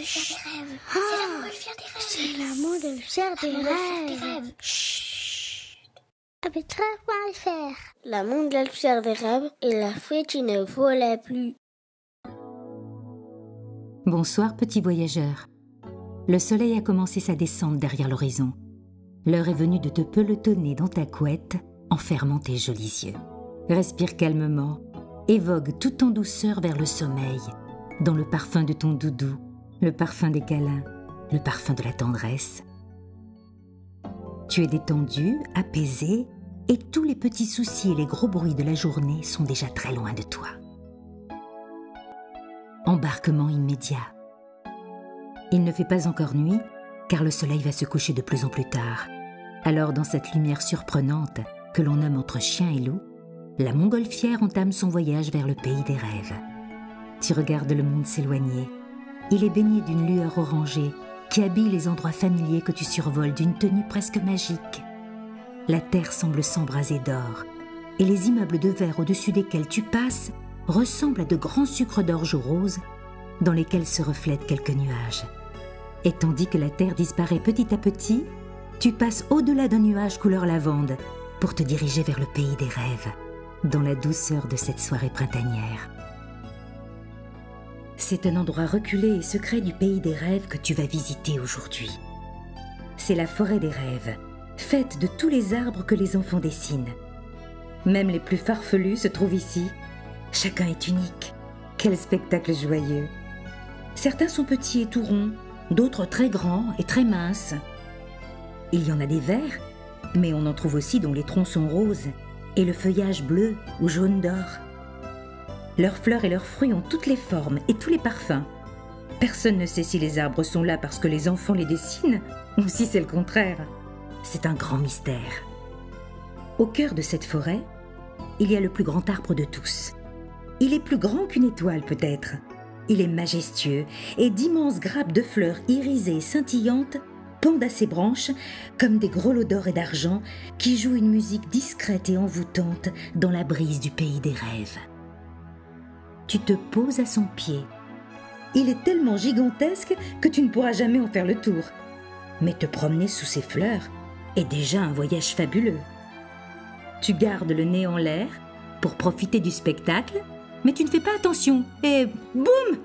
montgolfière des rêves. C'est la montgolfière des rêves. C'est la montgolfière des rêves. Chut. Arbitrage.fr. La montgolfière des rêves et la fée qui ne volait plus. Bonsoir, petit voyageur. Le soleil a commencé sa descente derrière l'horizon. L'heure est venue de te pelotonner dans ta couette en fermant tes jolis yeux. Respire calmement et vogue tout en douceur vers le sommeil, dans le parfum de ton doudou, le parfum des câlins, le parfum de la tendresse. Tu es détendu, apaisé, et tous les petits soucis et les gros bruits de la journée sont déjà très loin de toi. Embarquement immédiat. Il ne fait pas encore nuit, car le soleil va se coucher de plus en plus tard. Alors, dans cette lumière surprenante que l'on nomme entre chien et loup, la montgolfière entame son voyage vers le pays des rêves. Tu regardes le monde s'éloigner. Il est baigné d'une lueur orangée qui habille les endroits familiers que tu survoles d'une tenue presque magique. La terre semble s'embraser d'or, et les immeubles de verre au-dessus desquels tu passes ressemblent à de grands sucres d'orge roses dans lesquels se reflètent quelques nuages. Et tandis que la terre disparaît petit à petit, tu passes au-delà d'un nuage couleur lavande pour te diriger vers le pays des rêves, dans la douceur de cette soirée printanière. C'est un endroit reculé et secret du pays des rêves que tu vas visiter aujourd'hui. C'est la forêt des rêves, faite de tous les arbres que les enfants dessinent. Même les plus farfelus se trouvent ici. Chacun est unique. Quel spectacle joyeux! Certains sont petits et tout ronds, d'autres très grands et très minces. Il y en a des verts, mais on en trouve aussi dont les troncs sont roses et le feuillage bleu ou jaune d'or. Leurs fleurs et leurs fruits ont toutes les formes et tous les parfums. Personne ne sait si les arbres sont là parce que les enfants les dessinent ou si c'est le contraire. C'est un grand mystère. Au cœur de cette forêt, il y a le plus grand arbre de tous. Il est plus grand qu'une étoile peut-être. Il est majestueux et d'immenses grappes de fleurs irisées et scintillantes pendent à ses branches comme des grelots d'or et d'argent qui jouent une musique discrète et envoûtante dans la brise du pays des rêves. Tu te poses à son pied. Il est tellement gigantesque que tu ne pourras jamais en faire le tour. Mais te promener sous ses fleurs est déjà un voyage fabuleux. Tu gardes le nez en l'air pour profiter du spectacle, mais tu ne fais pas attention et boum!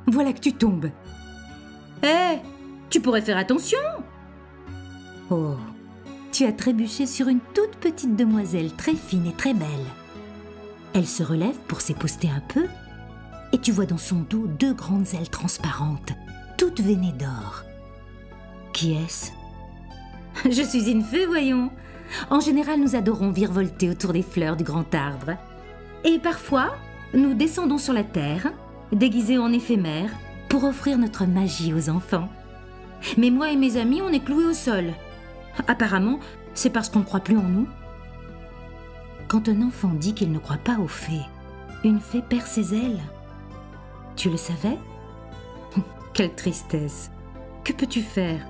Voilà que tu tombes. Hé, tu pourrais faire attention! Oh, tu as trébuché sur une toute petite demoiselle très fine et très belle. Elle se relève pour s'épousseter un peu et tu vois dans son dos deux grandes ailes transparentes, toutes veinées d'or. Qui est-ce? Je suis une fée, voyons. En général, nous adorons virevolter autour des fleurs du grand arbre. Et parfois, nous descendons sur la terre, déguisés en éphémères, pour offrir notre magie aux enfants. Mais moi et mes amis, on est cloués au sol. Apparemment, c'est parce qu'on ne croit plus en nous. Quand un enfant dit qu'il ne croit pas aux fées, une fée perd ses ailes. Tu le savais? Quelle tristesse! Que peux-tu faire?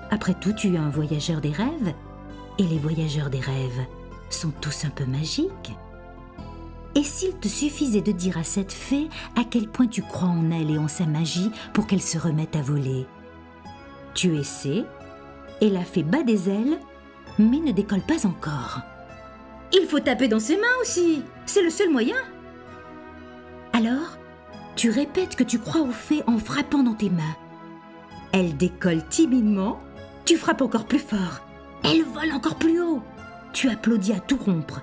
Après tout, tu es un voyageur des rêves, et les voyageurs des rêves sont tous un peu magiques. Et s'il te suffisait de dire à cette fée à quel point tu crois en elle et en sa magie pour qu'elle se remette à voler? Tu essaies, et la fée bat des ailes, mais ne décolle pas encore. Il faut taper dans ses mains aussi, c'est le seul moyen. Alors, tu répètes que tu crois aux fées en frappant dans tes mains. Elle décolle timidement, tu frappes encore plus fort. Elle vole encore plus haut. Tu applaudis à tout rompre.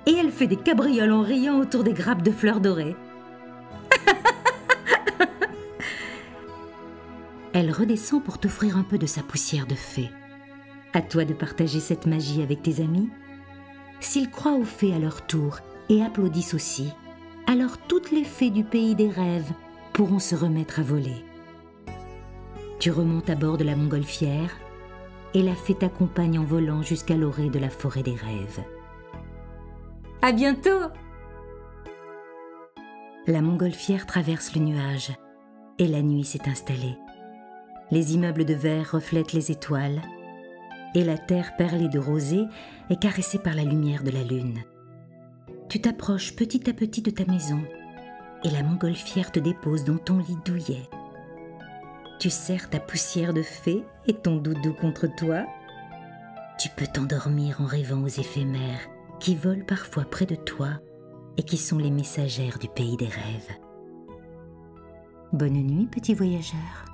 Et elle fait des cabrioles en riant autour des grappes de fleurs dorées. Elle redescend pour t'offrir un peu de sa poussière de fée. À toi de partager cette magie avec tes amis. S'ils croient aux fées à leur tour et applaudissent aussi, alors toutes les fées du pays des rêves pourront se remettre à voler. Tu remontes à bord de la montgolfière et la fée t'accompagne en volant jusqu'à l'orée de la forêt des rêves. À bientôt! La montgolfière traverse le nuage et la nuit s'est installée. Les immeubles de verre reflètent les étoiles et la terre perlée de rosée est caressée par la lumière de la lune. Tu t'approches petit à petit de ta maison et la montgolfière te dépose dans ton lit douillet. Tu serres ta poussière de fée et ton doudou contre toi. Tu peux t'endormir en rêvant aux éphémères qui volent parfois près de toi et qui sont les messagères du pays des rêves. Bonne nuit, petit voyageur.